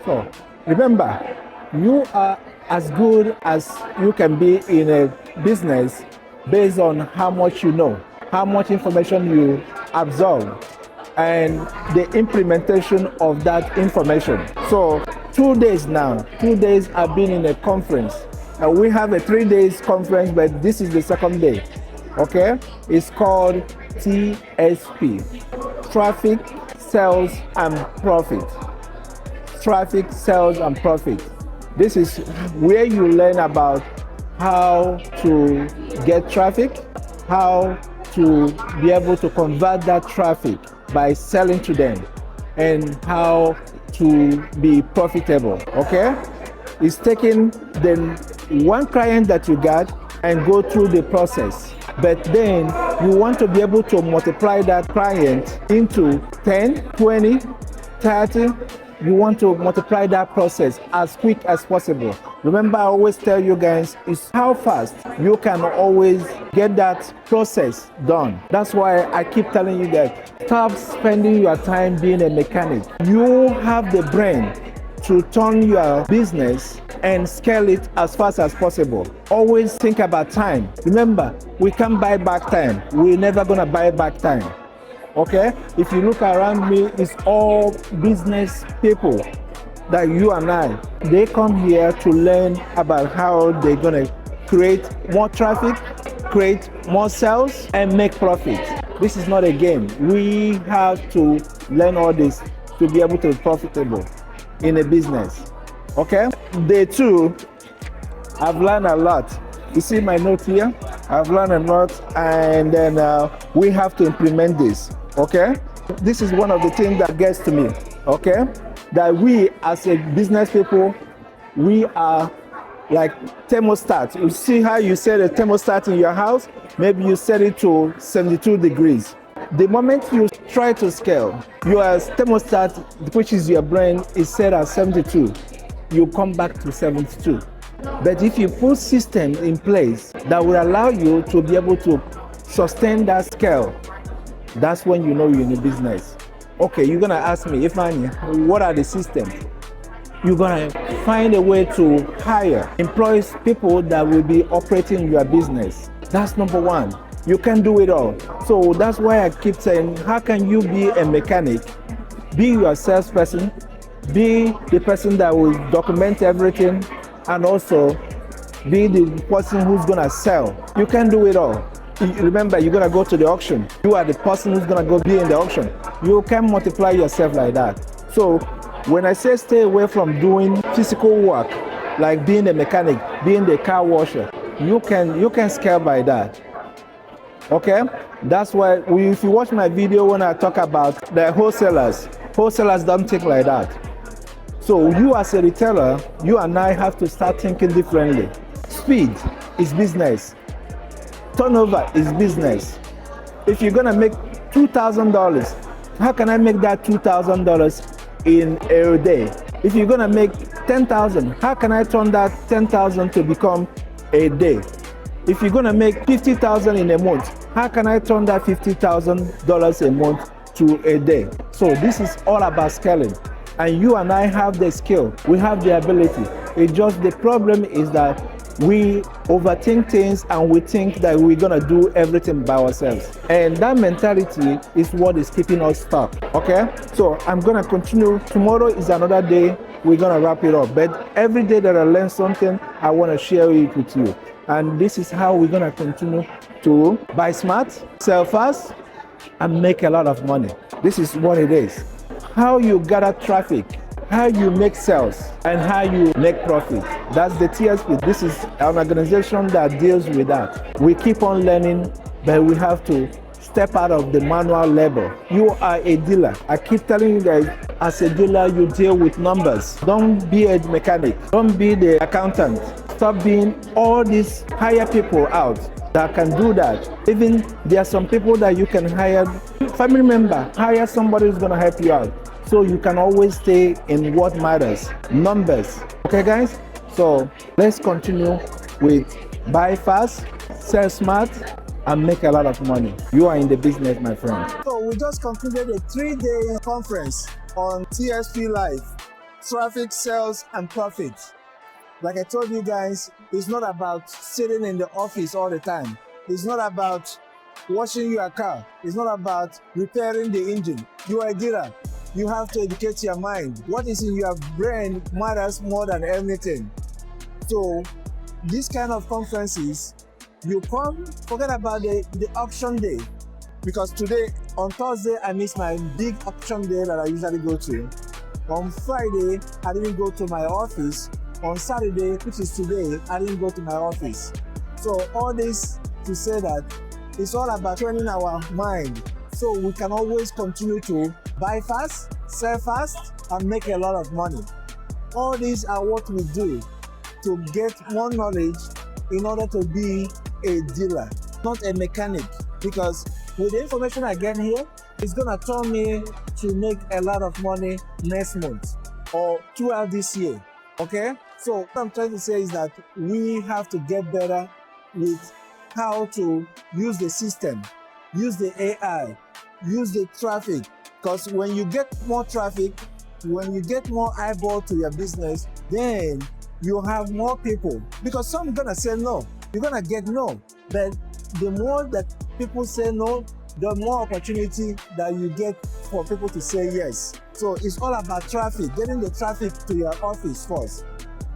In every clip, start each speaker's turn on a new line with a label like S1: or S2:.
S1: So remember, you are as good as you can be in a business based on how much you know, how much information you absorb, and the implementation of that information. So 2 days now, 2 days I've been in a conference. We have a 3 days conference, but this is the second day. Okay, it's called TSP, Traffic, Sales and Profit. Traffic, Sales and Profit. This is where you learn about how to get traffic, how to be able to convert that traffic by selling to them, and how to be profitable. Okay, it's taking the one client that you got and go through the process, but then you want to be able to multiply that client into 10, 20, 30. You want to multiply that process as quick as possible. Remember, I always tell you guys, is how fast you can always get that process done. That's why I keep telling you that stop spending your time being a mechanic. You have the brain to turn your business and scale it as fast as possible. Always think about time. Remember, we can't buy back time. We're never gonna buy back time. Okay, if you look around me, it's all business people that you and I, they come here to learn about how they're gonna create more traffic, create more sales, and make profit. This is not a game. We have to learn all this to be able to be profitable in a business. Okay, day 2, I've learned a lot. You see my note here? I've learned a lot, and then we have to implement this. Okay, this is one of the things that gets to me. Okay, that we as a business people, we are like thermostat. You see how you set a thermostat in your house? Maybe you set it to 72 degrees. The moment you try to scale, your thermostat, which is your brain, is set at 72. You come back to 72. But if you put systems in place that will allow you to be able to sustain that scale, that's when you know you're in a business. Okay, you're gonna ask me, Ifeanyi, what are the systems? You're gonna find a way to hire, employ people that will be operating your business. That's number one. You can do it all. So that's why I keep saying, how can you be a mechanic, be your salesperson, be the person that will document everything, and also be the person who's gonna sell? You can do it all. Remember, you're gonna go to the auction. You are the person who's gonna go be in the auction. You can multiply yourself like that. So when I say stay away from doing physical work, like being a mechanic, being the car washer, you can scale by that. Okay, that's why if you watch my video when I talk about the wholesalers don't think like that. So you as a retailer, you and I have to start thinking differently. Speed is business. Turnover is business. If you're gonna make $2,000, how can I make that $2,000 in a day? If you're gonna make $10,000, how can I turn that $10,000 to become a day? If you're gonna make $50,000 in a month, how can I turn that $50,000 a month to a day? So this is all about scaling. And you and I have the skill, we have the ability. It's just the problem is that we overthink things and we think that we're gonna do everything by ourselves. And that mentality is what is keeping us stuck. Okay? So I'm gonna continue. Tomorrow is another day. We're gonna wrap it up. But every day that I learn something, I wanna share it with you. And this is how we're gonna continue to buy smart, sell fast, and make a lot of money. This is what it is. How you gather traffic, how you make sales, and how you make profit. That's the TSP. This is an organization that deals with that. We keep on learning, but we have to step out of the manual labor. You are a dealer. I keep telling you guys, as a dealer, you deal with numbers. Don't be a mechanic. Don't be the accountant. Stop being all these hire people out that can do that. Even there are some people that you can hire. Family member, hire somebody who's gonna help you out. So you can always stay in what matters, numbers. Okay guys? So let's continue with buy fast, sell smart, and make a lot of money. You are in the business, my friend. So we just concluded a 3-day conference on TSP Live. traffic, sales, and profit. Like I told you guys, it's not about sitting in the office all the time. It's not about washing your car. It's not about repairing the engine. You are a dealer. You have to educate your mind. What is in your brain matters more than anything. So these kind of conferences, you come, forget about the auction day. Because today, on Thursday, I miss my big auction day that I usually go to. On Friday, I didn't go to my office. On Saturday, which is today, I didn't go to my office. So all this to say that it's all about training our mind so we can always continue to buy fast, sell fast, and make a lot of money. All these are what we do to get more knowledge in order to be a dealer, not a mechanic. Because with the information I get here, it's gonna turn me to make a lot of money next month or throughout this year. Okay? So what I'm trying to say is that we have to get better with how to use the system, use the AI, use the traffic. Because when you get more traffic, when you get more eyeball to your business, then you have more people. Because some are gonna say no, you're gonna get no. But the more that people say no, the more opportunity that you get for people to say yes. So it's all about traffic, getting the traffic to your office first,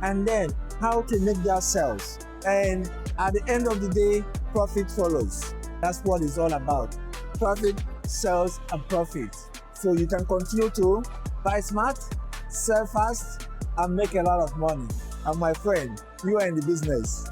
S1: and then how to make their sales. And at the end of the day, profit follows. That's what it's all about. Traffic, sales, and profit. So you can continue to buy smart, sell fast, and make a lot of money. And my friend, you are in the business.